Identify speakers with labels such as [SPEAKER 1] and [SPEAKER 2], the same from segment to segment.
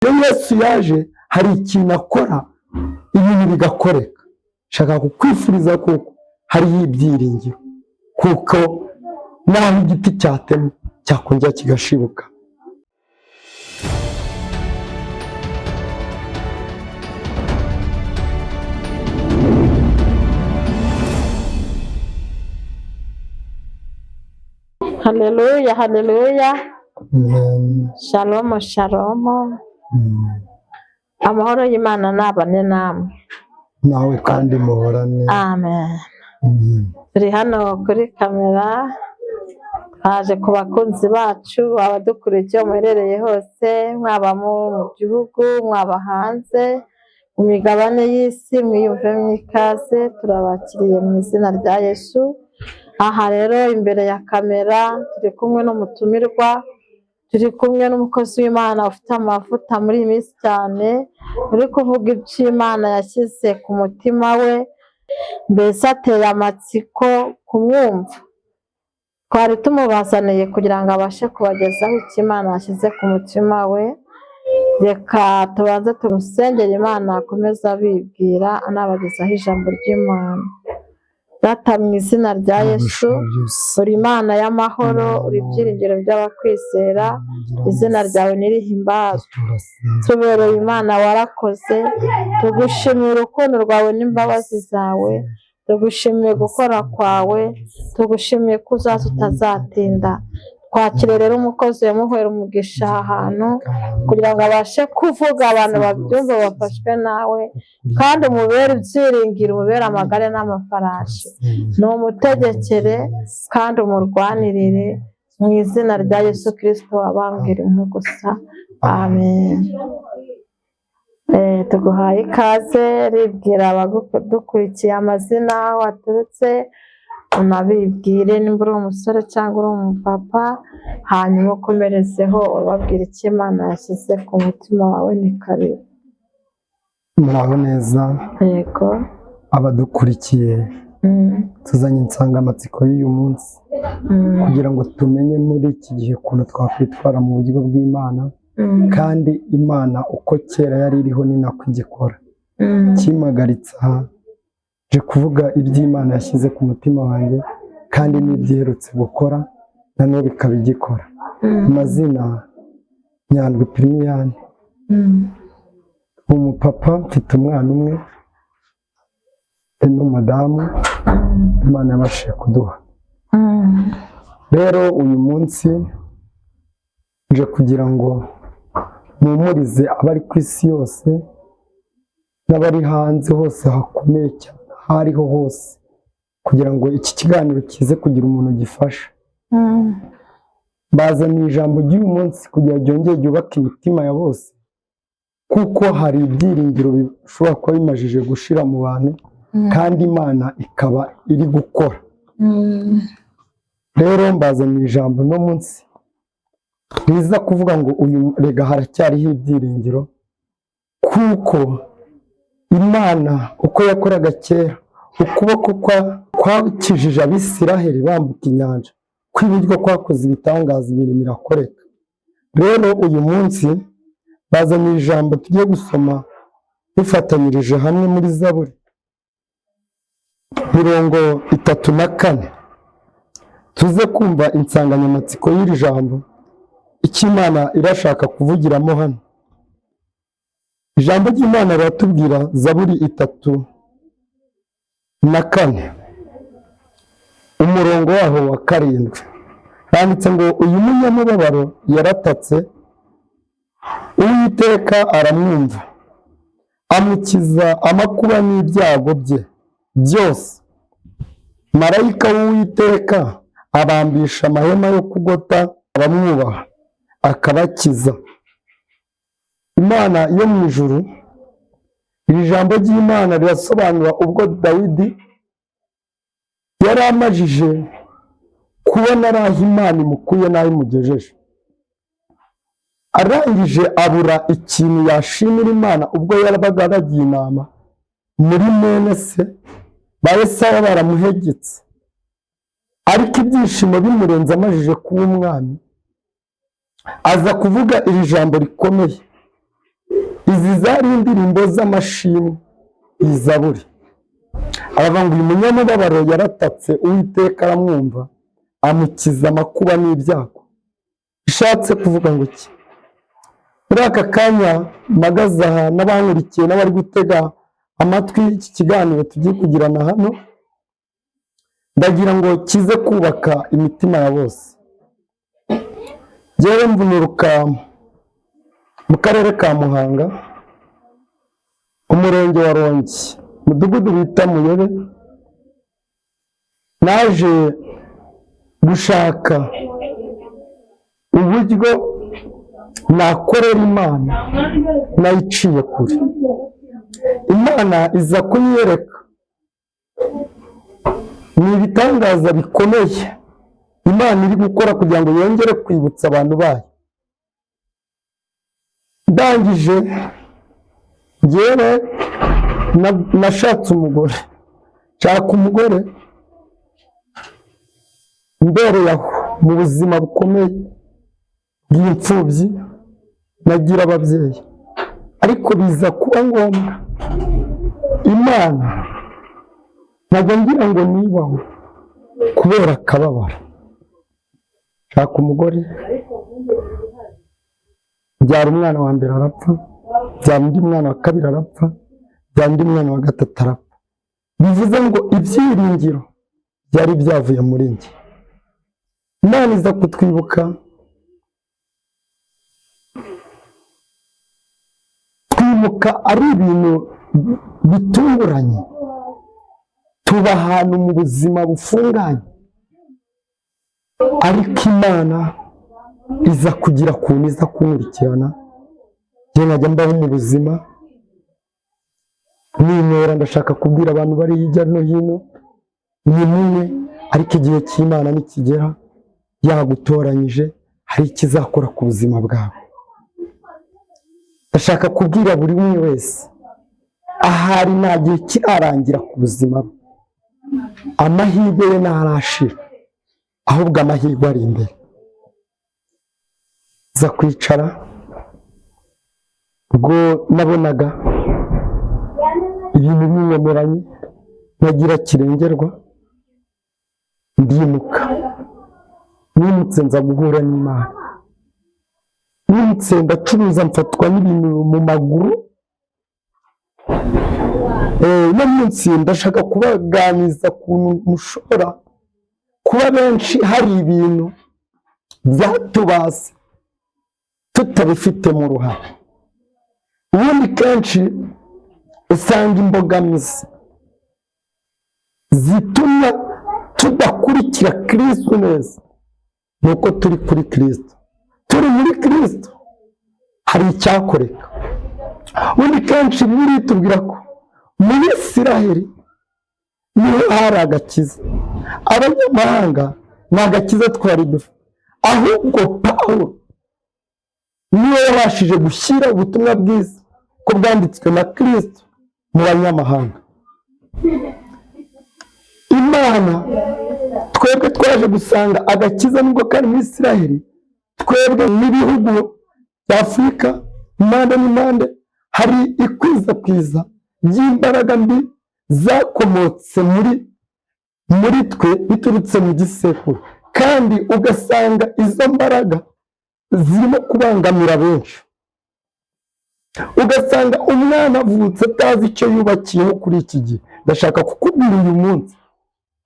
[SPEAKER 1] Iyo Yesu yaje hari ikintu akora ibintu bigakoreka. Shaka kukwifuriza kuko hariho ibyiringiro, kuko naho igiti cyatemwe cyakongera kigashibuka.
[SPEAKER 2] Haleluya, haleluya. Shalom, shalom. Amahoro y'Imana nabane namwe.
[SPEAKER 1] Nawe kandi muhorane.
[SPEAKER 2] Amen. Turi hano kuri kamera, twaje ku bakunzi bacu, abadukurikiye muherereye hose, mwaba mu gihugu, mwaba hanze, mu migabane y'isi, mwiyumve mwikaze, turabakiriye mu izina rya Yesu. Aha rero imbere ya kamera turi kumwe n'umutumirwa, turi kumwe n'umukozi w'Imana ufite amavuta muri iyi minsi cyane, uri kuvuga ibyo Imana yashyize ku mutima we, mbese ateye amatsiko kumwumva. Twari tumubazaniye kugira ngo abashe kubagezaho icyo Imana yashyize ku mutima we. Reka tubanze tumusengere Imana akomeze abibwira, anabagezaho ijambo ry'Imana. Data mu izina rya Yesu, uri Imana y'amahoro, uri ibyiringiro by'abakwizera, izina ryawe nirihimbazwe. Tubereye Imana, warakoze, tugushimiye urukundo rwawe n'imbabazi zawe, tugushimiye gukora kwawe, tugushimiye ko uzaza utazatinda. Twakire rero umukozi yamuhera umugisha ahantu kugira ngo abashe kuvuga, abantu babyumva bafashwe nawe, kandi umubere ibyiringiro, umubere amagare n'amafarashi. Ni umutegekere kandi umurwanirire mu izina rya Yesu Kristo wabambwira gusa. Amen. Tuguhaye ikaze, ribwira abadukurikiye amazina waturutse, unabibwire nimba uri umusore cyangwa uri umupapa, hanyuma ukomerezeho ubabwira icyo Imana yashyize ku mutima wawe. Ni karibu.
[SPEAKER 1] Muraho neza.
[SPEAKER 2] Yego.
[SPEAKER 1] Abadukurikiye, tuzanye insangamatsiko y'uyu munsi kugira ngo tumenye muri iki gihe ukuntu twakwitwara mu buryo bw'Imana, kandi Imana uko kera yari iriho ni nako igikora. Kimagaritse aha je kuvuga iby'Imana yashyize ku mutima wanjye, kandi n'ibyiherutse gukora nanone bikaba igikora. Amazina: Nyandwi Primiyani, umupapa, mfite umwana umwe n'umudamu Imana yabashije kuduha. Rero uyu munsi nje kugira ngo mpumurize abari ku isi yose n'abari hanze hose hakomeye cyane, aho ariho hose, kugira ngo iki kiganiro kize kugira umuntu gifasha. Bazaniye ijambo ry'uyu munsi kugira ngo ryongere ryubake imitima ya bose, kuko hari ibyiringiro bishobora kuba bimajije gushira mu bantu, kandi Imana ikaba iri gukora. Rero mbazaniye ijambo no munsi riza kuvuga ngo uyu rega haracyariho ibyiringiro, kuko Imana uko yakoraga kera, ukuboko kwakijije Abisiraheli bambuka inyanja, kw'iburyo kwakoze ibitangaza, imirimo irakoreka. Rero uyu munsi bazaniye ijambo tugiye gusoma dufatanyirije hamwe muri Zaburi 34. Tuze kumva insanganyamatsiko y'iri jambo, icyo Imana irashaka kuvugiramo hano. Ijambo ry'Imana riratubwira, Zaburi 34 umurongo waho wa 7, handitse ngo uyu munyamubabaro yaratatse, Uwiteka aramwumva, amukiza amakuba n'ibyago bye byose. Marayika w'Uwiteka abambisha amahema yo kugota abamwubaha, akabakiza. Imana yo mu ijuru. Iri jambo ry'Imana rirasobanura ubwo Dawidi yari amajije kubona ari aho Imana imukuye n'aho imugejeje, arangije abura ikintu yashimira Imana ubwo yarabaga aragiye inama muri mwene se ba Esawu baramuhegetse, ariko ibyishimo bimurenze amajije kuba umwami, aza kuvuga iri jambo rikomeye izi zari indirimbo z'amashimwe, izaburi. Aravuga ngo uyu munyamubabaro yaratatse, Uwiteka aramwumva, amukiza amakuba n'ibyago. Bishatse kuvuga ngo iki? Muri aka kanya mpagaze aha n'abankurikiye n'abari gutega amatwi iki kiganiro tugiye kugirana hano, ndagira ngo kize kubaka imitima ya bose. Jyewe mvunuruka mu karere ka Muhanga, umurenge wa Rongi, umudugudu bita Muyebe. Naje gushaka uburyo nakorera Imana, nayiciye kure. Imana iza kunyereka ni ibitangaza bikomeye Imana iri gukora kugira ngo yongere kwibutsa abantu bayo. Ndangije njyewe nashatse umugore, nshaka umugore mbereye aho mu buzima bukomeye bw'imfubyi, nagira ababyeyi, ariko biza kuba ngombwa Imana ntabwo ngira ngo nibaho kubera akababaro. Nshaka umugore, byara umwana wa mbere arapfa, byara undi mwana wa kabiri arapfa, byara undi mwana wa gatatu arapfa. Bivuze ngo ibyiringiro byari byavuye muri njye. Imana iza kutwibuka, twimuka ari ibintu bitunguranye, tuba ahantu mu buzima bufunganye, ariko Imana iza kugira ukuntu iza kunkurikirana. Njye nkajya mbaho mu buzima ninera. Ndashaka kubwira abantu bari hirya no hino, ni mumwe, ariko igihe cy'Imana nikigera yagutoranyije hari ikizakora ku buzima bwawe. Ndashaka kubwira buri umwe wese, ahari nta gihe kirarangira ku buzima bwe, amahirwe ye ntarashira, ahubwo amahirwe ari imbere. Za kwicara ubwo nabonaga ibintu binyemeranye, ntagira kirengerwa, ndimuka. Nimutse nza guhura n'Imana, nimutse ndacuruza, mfatwa n'ibintu mu maguru. Uno munsi ndashaka kubaganiza ukuntu mushobora kuba benshi hari ibintu byatubaza tutabifitemo uruhare. Ubundi kenshi usanga imbogamizi zituma tudakurikira Kristo neza, nuko turi kuri Kristo. Turi muri Kristo hari icyakoreka. Ubundi kenshi Bibiliya itubwira ko muri Isiraheli niho hari agakiza, abanyamahanga nta gakiza twari dufite, ahubwo Pawulo niwe yabashije gushyira ubutumwa bwiza ko bwanditswe na Kristo mu banyamahanga. Imana twebwe twaje gusanga agakiza nubwo kari muri Isiraheli, twebwe n'ibihugu bya Afurika impande n'impande hari ikwiza ry'imbaraga mbi zakomotse muri twe biturutse mu gisekuru, kandi ugasanga izo mbaraga zirimo kubangamira benshi. Ugasanga umwana avutse atazi icyo yubakiyeho kuri iki gihe. Ndashaka kukubwira uyu munsi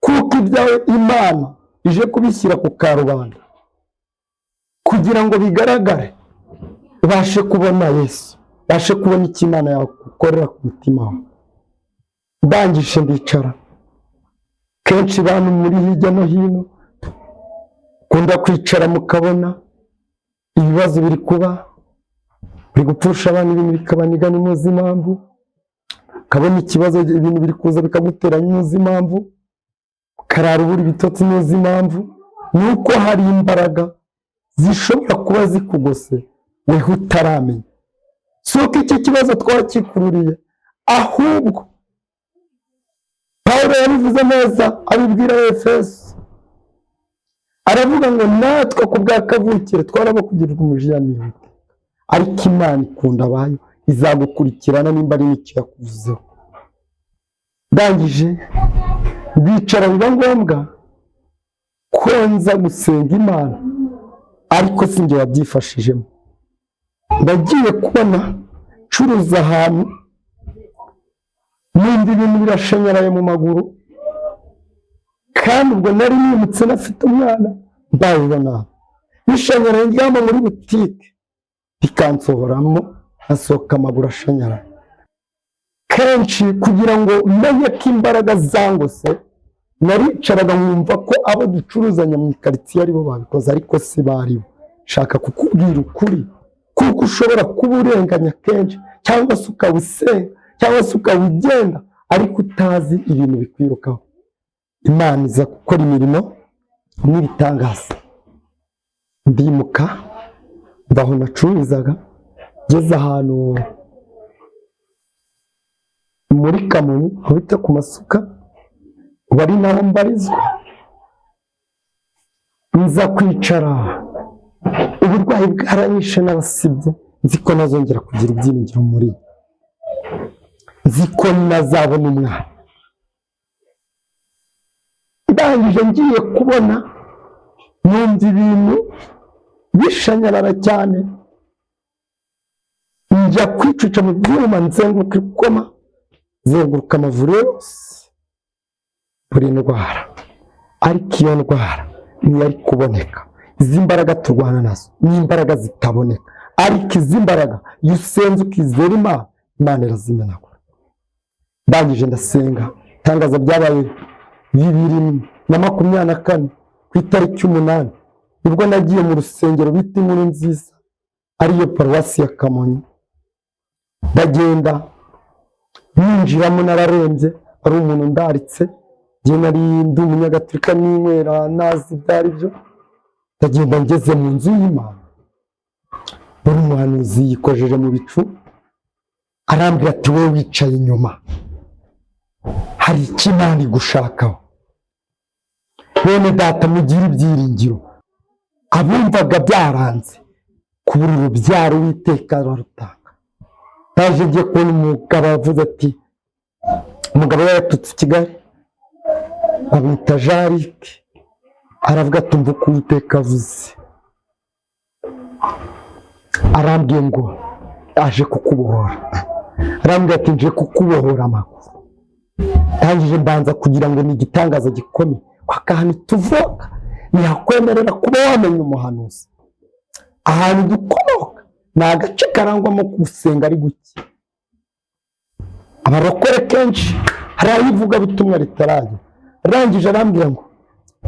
[SPEAKER 1] kuko ibyawe Imana ije kubishyira ku karubanda kugira ngo bigaragare, ubashe kubona Yesu, ubashe kubona icyo Imana yagukorera ku mutima wawe. Ndangije ndicara. Kenshi bantu muri hirya no hino kunda kwicara mukabona ibibazo biri kuba, biri gupfusha abantu, ibintu bikabaniga n'imuzi impamvu, ukabona ikibazo, ibintu biri kuza bikagutera n'imuzi impamvu, ukarara ubura ibitotsi n'imuzi impamvu. Nuko hari imbaraga zishobora kuba zikugose weho utaramenya. Si uko iki kibazo twakikururiye, ahubwo Pawulo yabivuze neza abibwira Efeso, aravuga ngo natwe ku bwa kavukire twaraba kugirirwa umujinya n'Uwiteka, ariko Imana ikunda abayo izagukurikirana nimba ari n'icyo yakuvuzeho. Ndangije bicara, biba ngombwa ko nza gusenga Imana, ariko si njye wabyifashijemo. Ndagiye kubona curuza ahantu, numva ibintu birashanyaraye mu maguru, kandi ubwo nari nimutse nafite umwana, ndabibona bishanyaraye, ndyama muri butike bikansohoramo, hasohoka amaguru ashanyaraye. Kenshi kugira ngo menye ko imbaraga zangose, naricaraga nkumva ko abo ducuruzanya mu ikaritsiye aribo babikoze, ariko si baribo. Shaka kukubwira ukuri, kuko ushobora kuba urenganya kenshi, cyangwa se ukaba usenga, cyangwa se ukaba ugenda, ariko utazi ibintu bikwirukaho. Imana iza gukora imirimo n'ibitangaza. Ndimuka mva aho nacururizaga, ngeze ahantu muri Kamonyi aho bita ku Masuka, bari naho mbarizwa. Nza kwicara, uburwayi bwaranyishe n'abasibye, nzi ko nazongera kugira ibyiringiro muri, nzi ko nazabona umwana. Ndangije ngiye kubona numva ibintu bishanyarara cyane, njya kwicuca mu byuma, nzenguruka ikoma, zenguruka amavure yose, buri ndwara. Ariko iyo ndwara ntiyari kuboneka. Izi mbaraga turwana nazo ni imbaraga zitaboneka, ariko izi mbaraga iyo usenze ukizera Imana, Imana irazimenagura. Ndangije ndasenga, itangaza byabaye 2024 ku itariki 8, nibwo nagiye mu rusengero bita Inkuru Nziza, ariyo paruwasi ya Kamonyi. Ndagenda ninjiramo, nararembye, ari umuntu ndaritse, njye nari ndi umunyagatolika ninywera nazi byari byo. Ndagenda ngeze mu nzu y'Imana, buri umuhanuzi yikojeje mu bicu, arambwira ati wowe wicaye inyuma, hari icyo Imana igushakaho. Bene data, mugire ibyiringiro. Abumvaga byaranze kubura urubyaro, Uwiteka ararutanga. Naje ngiye kubona umugabo avuze ati, umugabo yatutse i Kigali, bamwita Jarike, aravuga ati umva uko Uwiteka avuze. Arambwiye ngo aje kukubohora, arambwira ati nje kukubohora amaguru. Ndangije mbanza kugira ngo ni igitangaza gikomeye, kwa kantu tuvuka ntihakwemerera kuba wamenya umuhanuzi. Ahantu dukomoka ni agace karangwamo gusenga ari guke. Abarokore kenshi hari ayivugabutumwa ritarajya. Arangije arambwira ngo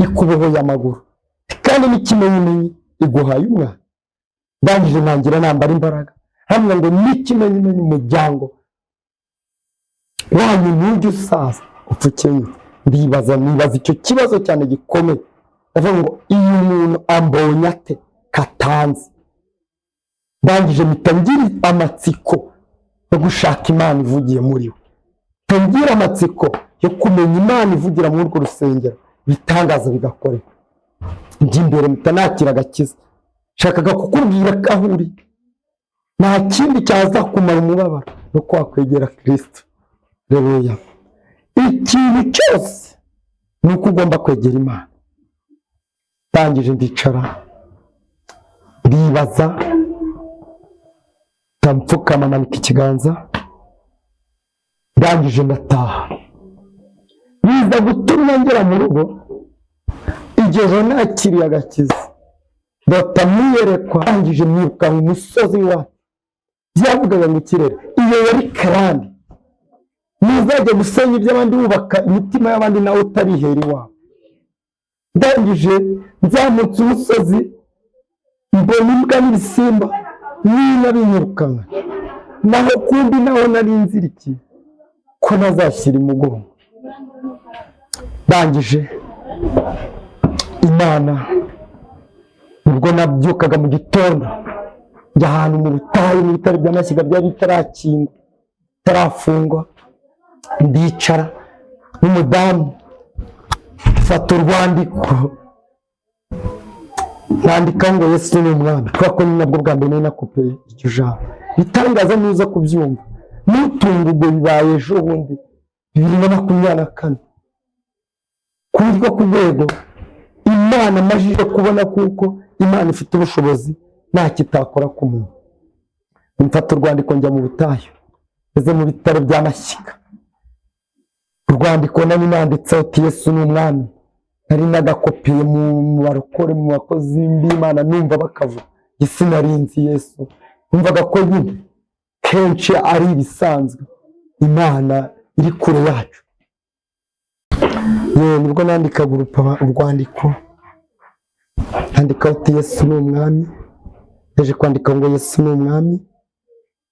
[SPEAKER 1] ikubohoye amaguru, kandi n'ikimenyimenyi iguhaye umwana. Ndangije ntangira nambara imbaraga, hamwe ngo n'ikimenyimenyi umuryango wanyu ntujye usaza upfukeye. Ndibaza icyo kibazo cyane gikomeye, avuga ngo iyo umuntu ambonye ate katanze. Ndangije mpita ngira amatsiko yo gushaka Imana ivugiye muri we, ngira amatsiko yo kumenya Imana ivugira muri urwo rusengero, bitangaza bigakoreka. Njye imbere mpita nakira agakiza. Shakaga kukubwira ko aho uri nta kindi cyaza kumara umubabaro no kwakwegera Kristo. Haleluya. Ikintu cyose ni uko ugomba kwegera Imana. Ndangije ndicara, ndibaza, ndapfukama, manika ikiganza. Ndangije ndataha, biza gutuma ngera mu rugo. Igihe nakiriye agakiza, ndota mwiyerekwa. Ndangije mwiruka mu musozi wa byavugaga mu kirere, iyo yari karande. Ntuzajya gusenya iby'abandi wubaka imitima y'abandi nawe utarihera iwawe. Ndangije nzamutse umusozi, mbona imbwa n'ibisimba n'inka binyirukana, naho kundi naho nari nzirikiye ko ntazashyira umugongo. Ndangije Imana, ubwo nabyukaga mu gitondo njya ahantu mu butayu, mu bitaro by'Amashyiga byari bitarakingwa, bitarafungwa. Ndicara n'umudamu, mfata urwandiko, nandikaho ngo Yesu ni umwami, kubera ko ni nabwo bwa mbere nakopeye iryo jambo. bitangaza nuza kubyumva n'utunga ubwo bibaye ejo bundi 2024 ku buryo ku rwego Imana amajije kubona kuko Imana ifite ubushobozi nta kitakora ku muntu. Mfata urwandiko njya mu butayu ngeze mu bitaro bya Mashyika, urwandiko nari nanditseho ati Yesu ni umwami, nari nagakopiye mu barokore mu bakozi b'Imana numva bakavuga isi narinzi Yesu, numvaga ko nyine kenshi ari ibisanzwe Imana iri kure yacu. Nibwo nandikaga urwandiko nandika ati Yesu ni umwami, yaje kwandika ngo Yesu ni umwami,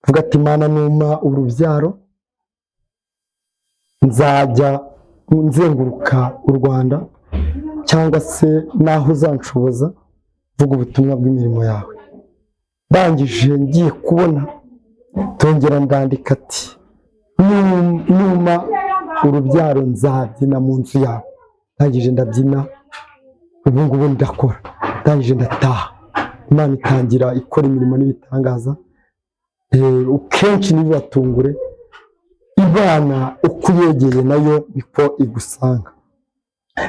[SPEAKER 1] vuga ati Imana numa urubyaro nzajya nzenguruka u Rwanda cyangwa se naho uzanshoboza vuga ubutumwa bw'imirimo yawe. Ndangije ngiye kubona tongera ndandika ati numa urubyaro nzabyina mu nzu yawe. Ndangije ndabyina, ubu ngubu ndakora, ndangije ndataha. Imana itangira ikora imirimo n'ibitangaza. Kenshi ntibibatungure, Imana uko uyegeye nayo niko igusanga.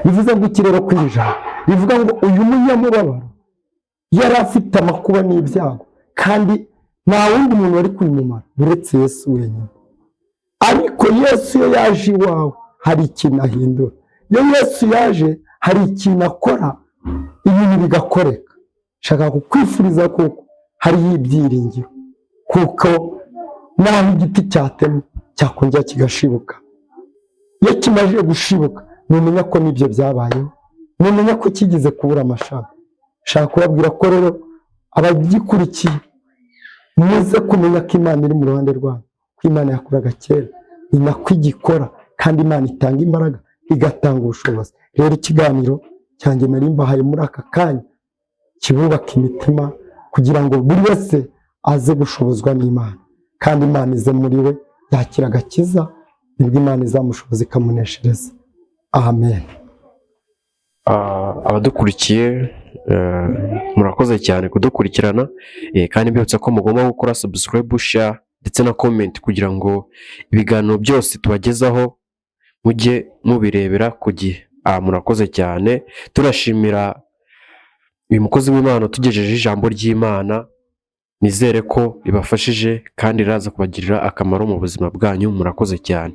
[SPEAKER 1] Bivuze ngo iki rero kwija, bivuga ngo uyu munyamubabaro yari afite amakuba n'ibyago kandi nta wundi muntu wari kubimumara uretse Yesu wenyine. Ariko Yesu iyo yaje iwawe hari ikintu ahindura, iyo Yesu yaje hari ikintu akora ibintu bigakoreka. Shaka kukwifuriza kuko hariho ibyiringiro, kuko naho igiti cyatemwe cyakongera kigashibuka. Iyo kimaze gushibuka numenya ko nibyo byabayeho, numenya ko kigeze kubura amashami. Shaka kubabwira ko rero abagikurikiye muze kumenya ko Imana iri mu ruhande rwabo, ko Imana yakoraga kera ni nako igikora, kandi Imana itanga imbaraga igatanga ubushobozi. Rero ikiganiro cyanjye nari mbahaye muri aka kanya kibubaka imitima kugira ngo buri wese aze gushobozwa n'Imana, kandi Imana ize muri we yakira agakiza, nibwo Imana izamushoboza ikamuneshereza. Amen.
[SPEAKER 3] Abadukurikiye murakoze cyane kudukurikirana, kandi mbibutsa ko mugomba gukora subscribe, share ndetse na comment kugira ngo ibiganiro byose tubagezaho mujye mubirebera ku gihe. Murakoze cyane, turashimira uyu mukozi w'Imana tugejeje ijambo ry'Imana. Nizere ko ribafashije kandi riraza kubagirira akamaro mu buzima bwanyu. Murakoze cyane.